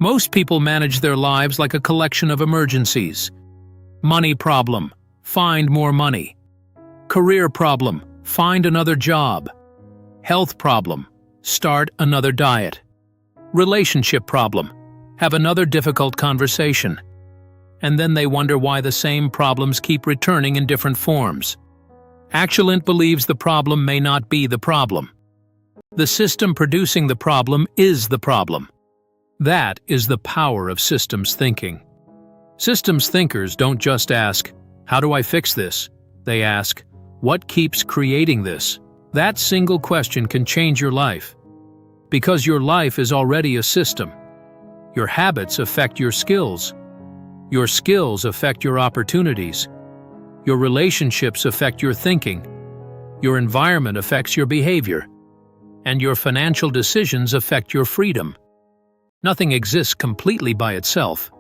Most people manage their lives like a collection of emergencies. Money problem, find more money. Career problem, find another job. Health problem, start another diet. Relationship problem, have another difficult conversation. And then they wonder why the same problems keep returning in different forms. Actulint believes the problem may not be the problem. The system producing the problem is the problem. That is the power of systems thinking. Systems thinkers don't just ask, "How do I fix this?" They ask, "What keeps creating this?" That single question can change your life. Because your life is already a system. Your habits affect your skills. Your skills affect your opportunities. Your relationships affect your thinking. Your environment affects your behavior. And your financial decisions affect your freedom. Nothing exists completely by itself.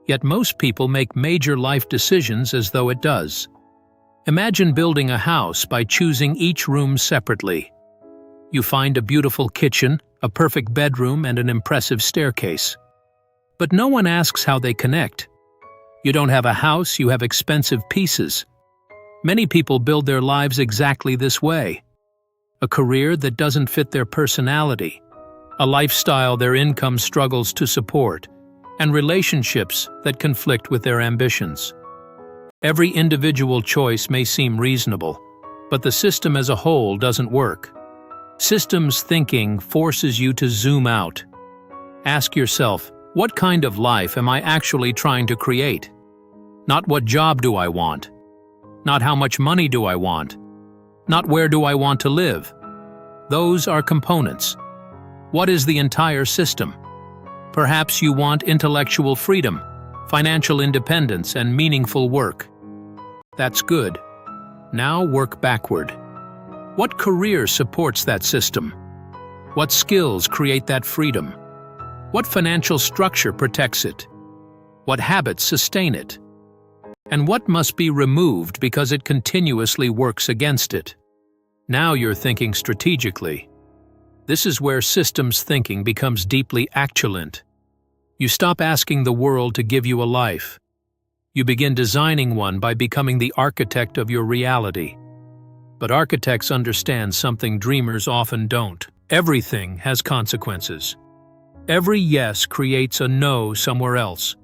Yet most people make major life decisions as though it does. Imagine building a house by choosing each room separately. You find a beautiful kitchen, a perfect bedroom, and an impressive staircase. But no one asks how they connect. You don't have a house, you have expensive pieces. Many people build their lives exactly this way. A career that doesn't fit their personality, a lifestyle their income struggles to support, and relationships that conflict with their ambitions. Every individual choice may seem reasonable, but the system as a whole doesn't work. Systems thinking forces you to zoom out. Ask yourself, what kind of life am I actually trying to create? Not what job do I want? Not how much money do I want? Not where do I want to live? Those are components. What is the entire system? Perhaps you want intellectual freedom, financial independence, and meaningful work. That's good. Now work backward. What career supports that system? What skills create that freedom? What financial structure protects it? What habits sustain it? And what must be removed because it continuously works against it? Now you're thinking strategically. This is where systems thinking becomes deeply actulint. You stop asking the world to give you a life. You begin designing one by becoming the architect of your reality. But architects understand something dreamers often don't. Everything has consequences. Every yes creates a no somewhere else.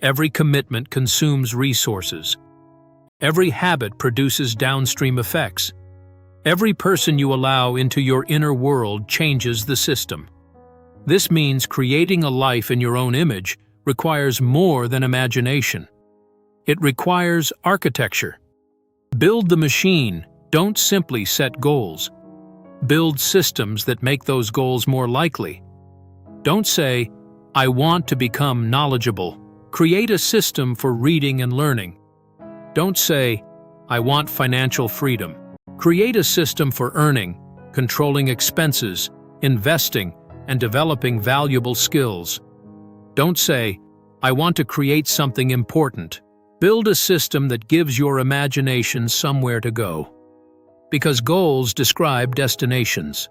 Every commitment consumes resources. Every habit produces downstream effects. Every person you allow into your inner world changes the system. This means creating a life in your own image requires more than imagination. It requires architecture. Build the machine, don't simply set goals. Build systems that make those goals more likely. Don't say, "I want to become knowledgeable." Create a system for reading and learning. Don't say, "I want financial freedom." Create a system for earning, controlling expenses, investing, and developing valuable skills. Don't say, "I want to create something important." Build a system that gives your imagination somewhere to go. Because goals describe destinations.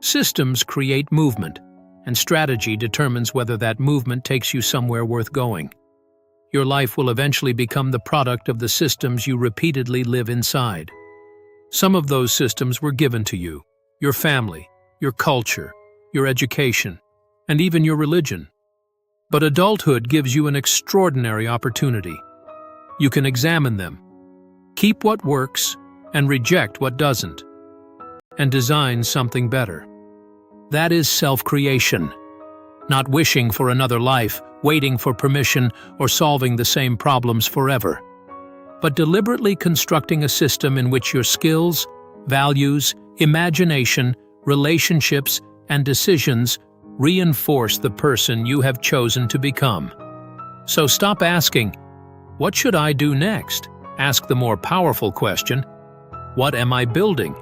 Systems create movement, and strategy determines whether that movement takes you somewhere worth going. Your life will eventually become the product of the systems you repeatedly live inside. Some of those systems were given to you, your family, your culture, your education, and even your religion. But adulthood gives you an extraordinary opportunity. You can examine them, keep what works, and reject what doesn't, and design something better. That is self-creation. Not wishing for another life, waiting for permission, or solving the same problems forever. But deliberately constructing a system in which your skills, values, imagination, relationships, and decisions reinforce the person you have chosen to become. So stop asking, "What should I do next?" Ask the more powerful question, "What am I building?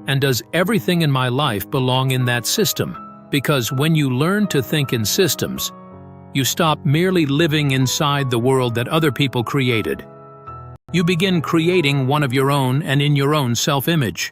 And does everything in my life belong in that system?" Because when you learn to think in systems, you stop merely living inside the world that other people created. You begin creating one of your own and in your own self-image.